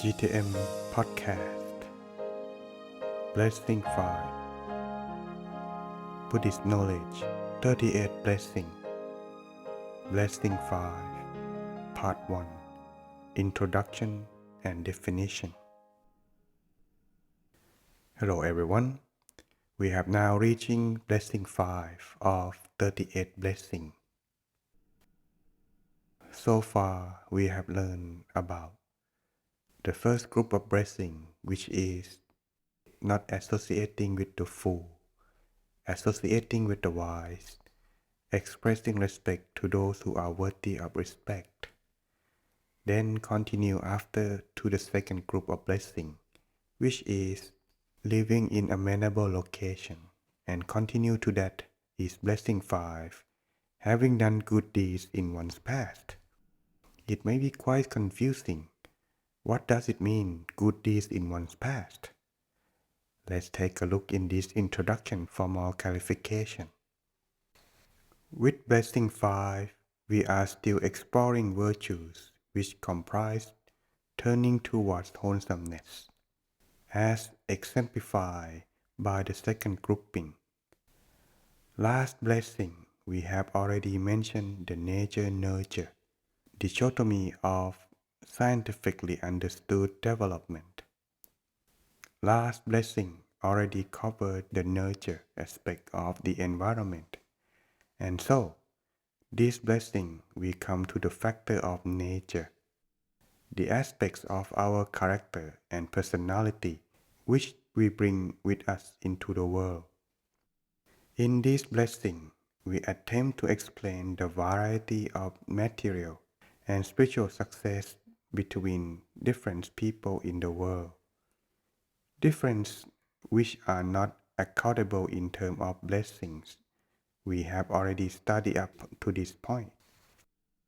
GTM Podcast Blessing 5 Buddhist Knowledge 38 Blessing Blessing 5 Part 1 Introduction and Definition. Hello everyone. We have now reaching Blessing 5 of 38 Blessing. So far we have learned about the first group of blessing, which is not associating with the fool, associating with the wise, expressing respect to those who are worthy of respect. Then continue after to the second group of blessing, which is living in a amenable location, and continue to that is blessing 5, having done good deeds in one's past. It may be quite confusing. What does it mean, good deeds in one's past? Let's take a look in this introduction for more clarification. With Blessing 5, we are still exploring virtues which comprise turning towards wholesomeness, as exemplified by the second grouping. Last blessing, we have already mentioned the nature-nurture dichotomy of scientifically understood development. Last blessing already covered the nurture aspect of the environment. And so, this blessing we come to the factor of nature, the aspects of our character and personality which we bring with us into the world. In this blessing, we attempt to explain the variety of material and spiritual success between different people in the world. Differences which are not accountable in terms of blessings. We have already studied up to this point.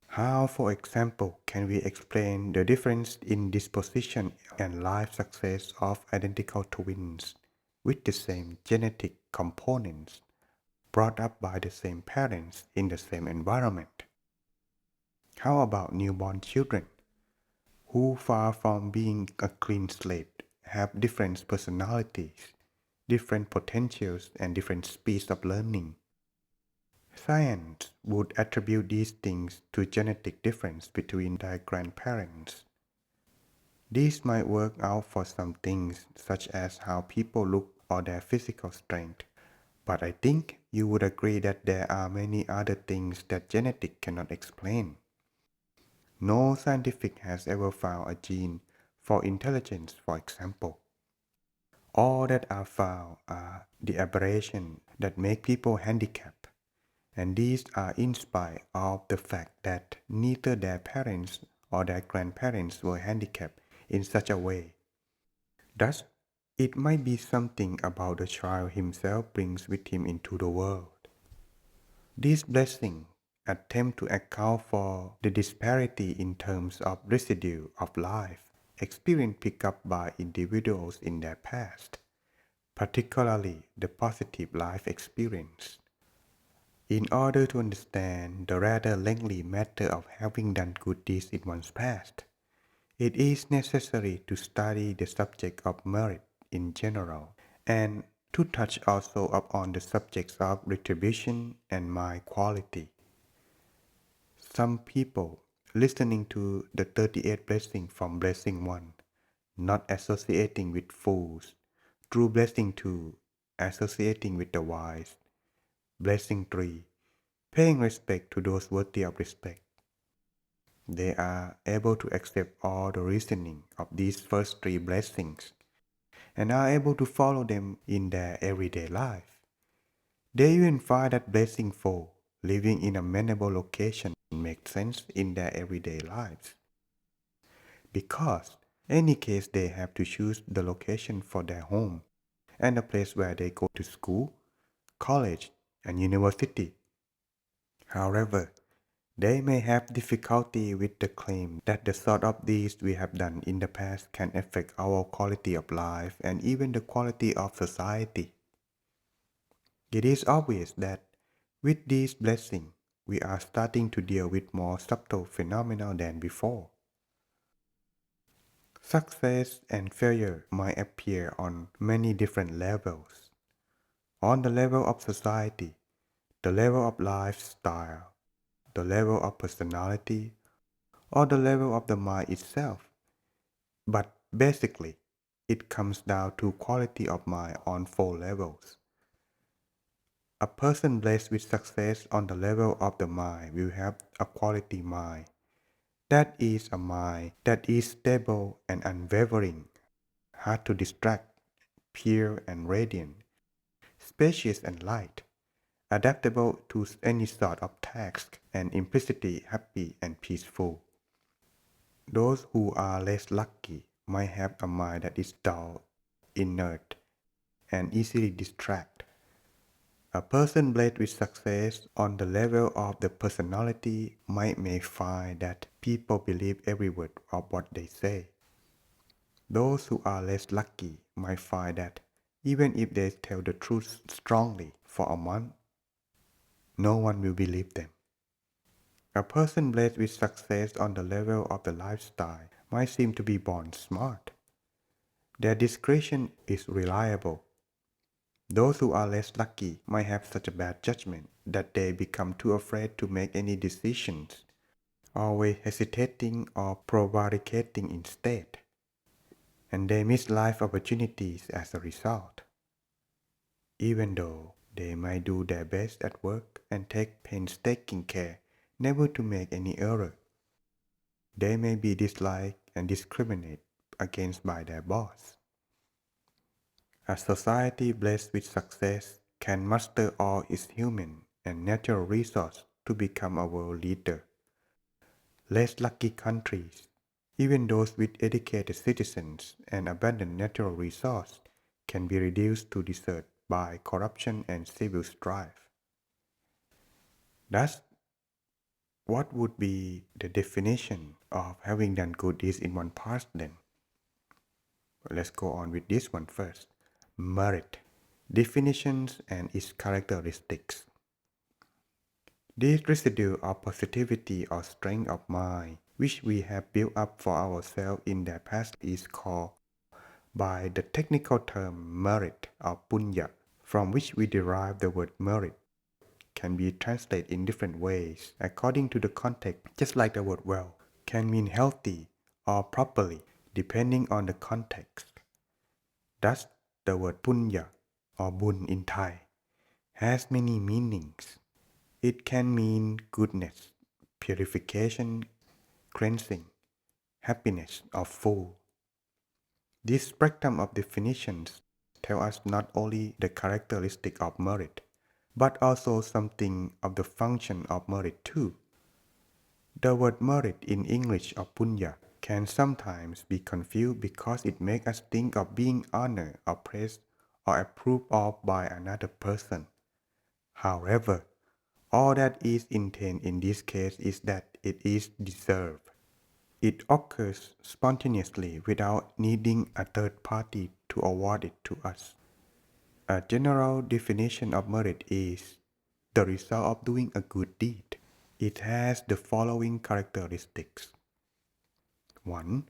How, for example, can we explain the difference in disposition and life success of identical twins with the same genetic components, brought up by the same parents in the same environment? How about newborn children, who far from being a clean slate, have different personalities, different potentials, and different speeds of learning? Science would attribute these things to genetic difference between their grandparents. This might work out for some things, such as how people look or their physical strength, but I think you would agree that there are many other things that genetics cannot explain. No scientific has ever found a gene for intelligence, for example. All that are found are the aberrations that make people handicapped, and these are in spite of the fact that neither their parents or their grandparents were handicapped in such a way. Thus, it might be something about the child himself brings with him into the world. This blessing attempt to account for the disparity in terms of residue of life experience picked up by individuals in their past, particularly the positive life experience. In order to understand the rather lengthy matter of having done good deeds in one's past, it is necessary to study the subject of merit in general and to touch also upon the subjects of retribution and mind quality. Some people listening to the 38 blessings from Blessing 1, not associating with fools, through Blessing 2, associating with the wise, Blessing 3, paying respect to those worthy of respect. They are able to accept all the reasoning of these first 3 blessings and are able to follow them in their everyday life. They even find that Blessing 4, living in a amenable location, makes sense in their everyday lives. Because any case they have to choose the location for their home and the place where they go to school, college, and university. However, they may have difficulty with the claim that the sort of deeds we have done in the past can affect our quality of life and even the quality of society. It is obvious that with these blessings, we are starting to deal with more subtle phenomena than before. Success and failure might appear on many different levels. On the level of society, the level of lifestyle, the level of personality, or the level of the mind itself. But basically, it comes down to quality of mind on 4 levels. A person blessed with success on the level of the mind will have a quality mind. That is a mind that is stable and unwavering, hard to distract, pure and radiant, spacious and light, adaptable to any sort of task, and implicitly happy and peaceful. Those who are less lucky might have a mind that is dull, inert, and easily distracted. A person blessed with success on the level of the personality may find that people believe every word of what they say. Those who are less lucky might find that even if they tell the truth strongly for a month, no one will believe them. A person blessed with success on the level of the lifestyle might seem to be born smart. Their discretion is reliable. Those who are less lucky might have such a bad judgment that they become too afraid to make any decisions, always hesitating or prevaricating instead, and they miss life opportunities as a result. Even though they might do their best at work and take painstaking care never to make any error, they may be disliked and discriminated against by their boss. A society blessed with success can muster all its human and natural resources to become a world leader. Less lucky countries, even those with educated citizens and abundant natural resources, can be reduced to desert by corruption and civil strife. Thus, what would be the definition of having done good deeds in one past then? Let's go on with this one first. Merit, definitions and its characteristics. This residue of positivity or strength of mind which we have built up for ourselves in the past is called by the technical term merit or punya, from which we derive the word merit, can be translated in different ways according to the context, just like the word well can mean healthy or properly depending on the context. Thus, the word punya or bun in Thai has many meanings. It can mean goodness, purification, cleansing, happiness, or full. This spectrum of definitions tell us not only the characteristic of merit, but also something of the function of merit too. The word merit in English or punya can sometimes be confused because it makes us think of being honored or praised or approved of by another person. However, all that is intended in this case is that it is deserved. It occurs spontaneously without needing a third party to award it to us. A general definition of merit is the result of doing a good deed. It has the following characteristics. 1.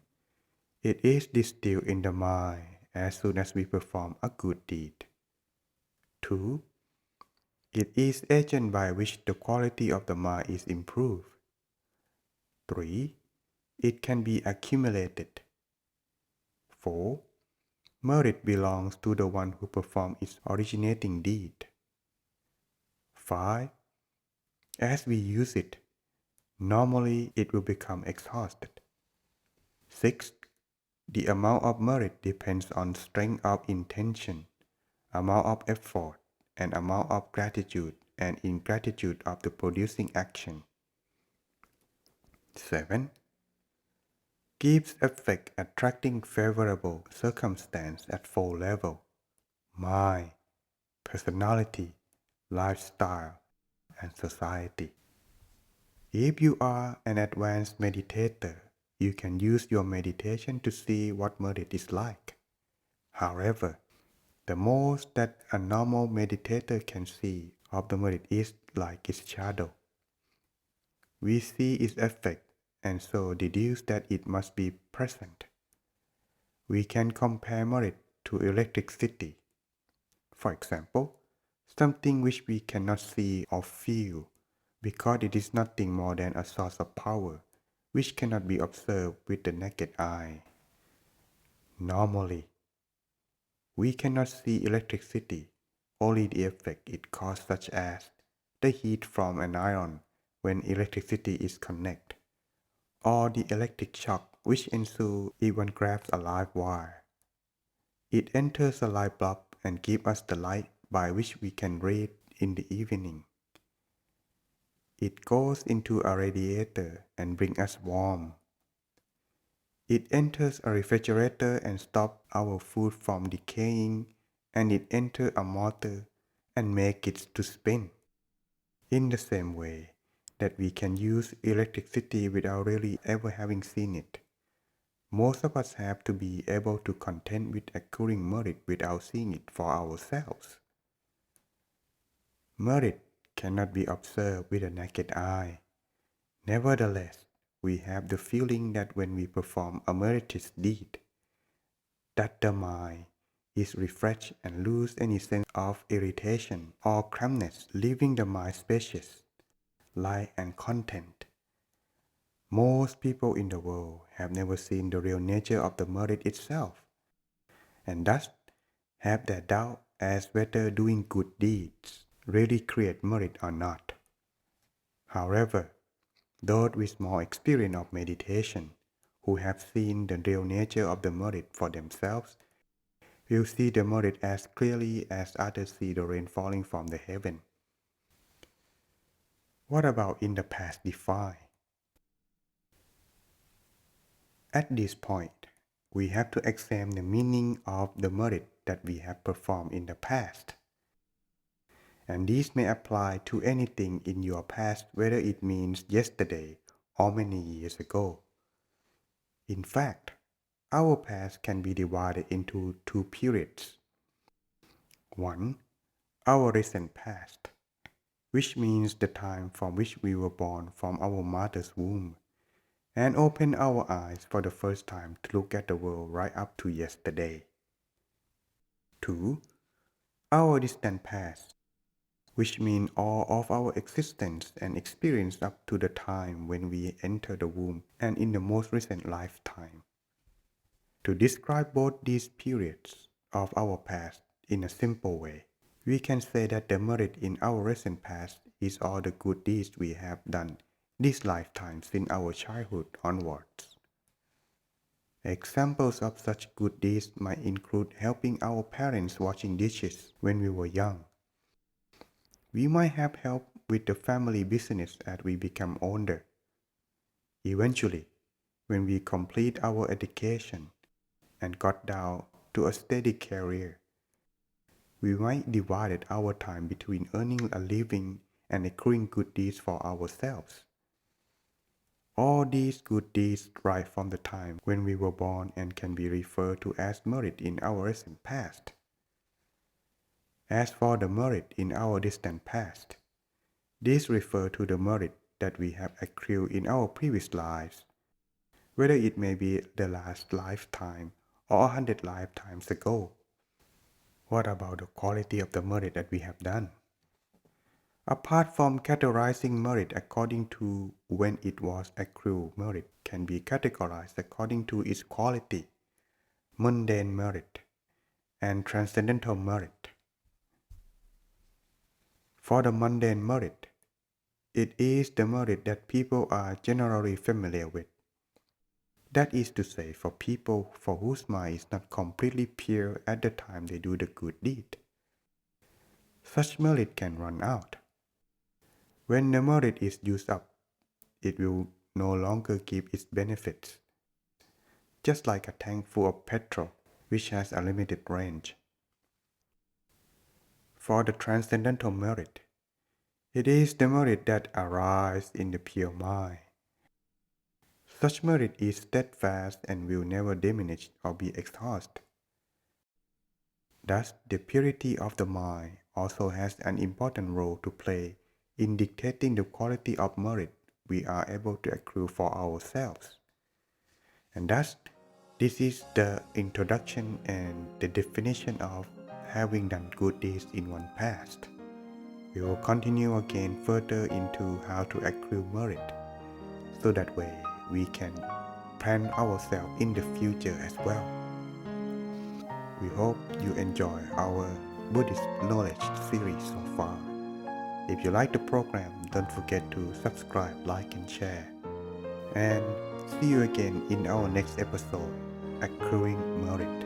It is distilled in the mind as soon as we perform a good deed. 2. It is agent by which the quality of the mind is improved. 3. It can be accumulated. 4. Merit belongs to the one who performed its originating deed. 5. As we use it, normally it will become exhausted. 6. The amount of merit depends on strength of intention, amount of effort, and amount of gratitude and ingratitude of the producing action. 7. Gives effect attracting favorable circumstance at 4 levels: mind, personality, lifestyle, and society. If you are an advanced meditator, you can use your meditation to see what merit is like. However, the most that a normal meditator can see of the merit is like its shadow. We see its effect and so deduce that it must be present. We can compare merit to electricity. For example, something which we cannot see or feel because it is nothing more than a source of power which cannot be observed with the naked eye. Normally, we cannot see electricity, only the effect it causes, such as the heat from an iron when electricity is connected, or the electric shock which ensues if one grabs a live wire. It enters a light bulb and gives us the light by which we can read in the evening. It goes into a radiator and brings us warmth. It enters a refrigerator and stops our food from decaying, and it enters a motor and makes it to spin. In the same way that we can use electricity without really ever having seen it, most of us have to be able to contend with acquiring merit without seeing it for ourselves. Merit cannot be observed with the naked eye. Nevertheless, we have the feeling that when we perform a meritorious deed, that the mind is refreshed and lose any sense of irritation or crampedness, leaving the mind spacious, light and content. Most people in the world have never seen the real nature of the merit itself, and thus have their doubt as whether doing good deeds really create merit or not. However, those with more experience of meditation, who have seen the real nature of the merit for themselves, will see the merit as clearly as others see the rain falling from the heaven. What about in the past defined? At this point, we have to examine the meaning of the merit that we have performed in the past. And this may apply to anything in your past, whether it means yesterday or many years ago. In fact, our past can be divided into two periods. One, our recent past, which means the time from which we were born from our mother's womb and opened our eyes for the first time to look at the world right up to yesterday. 2. Our distant past, which means all of our existence and experience up to the time when we enter the womb and in the most recent lifetime. To describe both these periods of our past in a simple way, we can say that the merit in our recent past is all the good deeds we have done this lifetime since our childhood onwards. Examples of such good deeds might include helping our parents washing dishes when we were young. We might have helped with the family business as we become older. Eventually, when we complete our education and got down to a steady career, we might divide our time between earning a living and accruing good deeds for ourselves. All these good deeds derive from the time when we were born and can be referred to as merit in our recent past. As for the merit in our distant past, these refer to the merit that we have accrued in our previous lives, whether it may be the last lifetime or 100 lifetimes ago. What about the quality of the merit that we have done? Apart from categorizing merit according to when it was accrued, merit can be categorized according to its quality, mundane merit, and transcendental merit. For the mundane merit, it is the merit that people are generally familiar with. That is to say, for people for whose mind is not completely pure at the time they do the good deed. Such merit can run out. When the merit is used up, it will no longer give its benefits, just like a tank full of petrol, which has a limited range. For the transcendental merit, it is the merit that arises in the pure mind. Such merit is steadfast and will never diminish or be exhausted. Thus, the purity of the mind also has an important role to play in dictating the quality of merit we are able to accrue for ourselves. And thus, This is the introduction and the definition of having done good deeds in one past. We will continue again further into how to accrue merit, so that way we can plan ourselves in the future as well. We hope you enjoy our Buddhist knowledge series so far. If you like the program, don't forget to subscribe, like and share. And see you again in our next episode, Accruing Merit.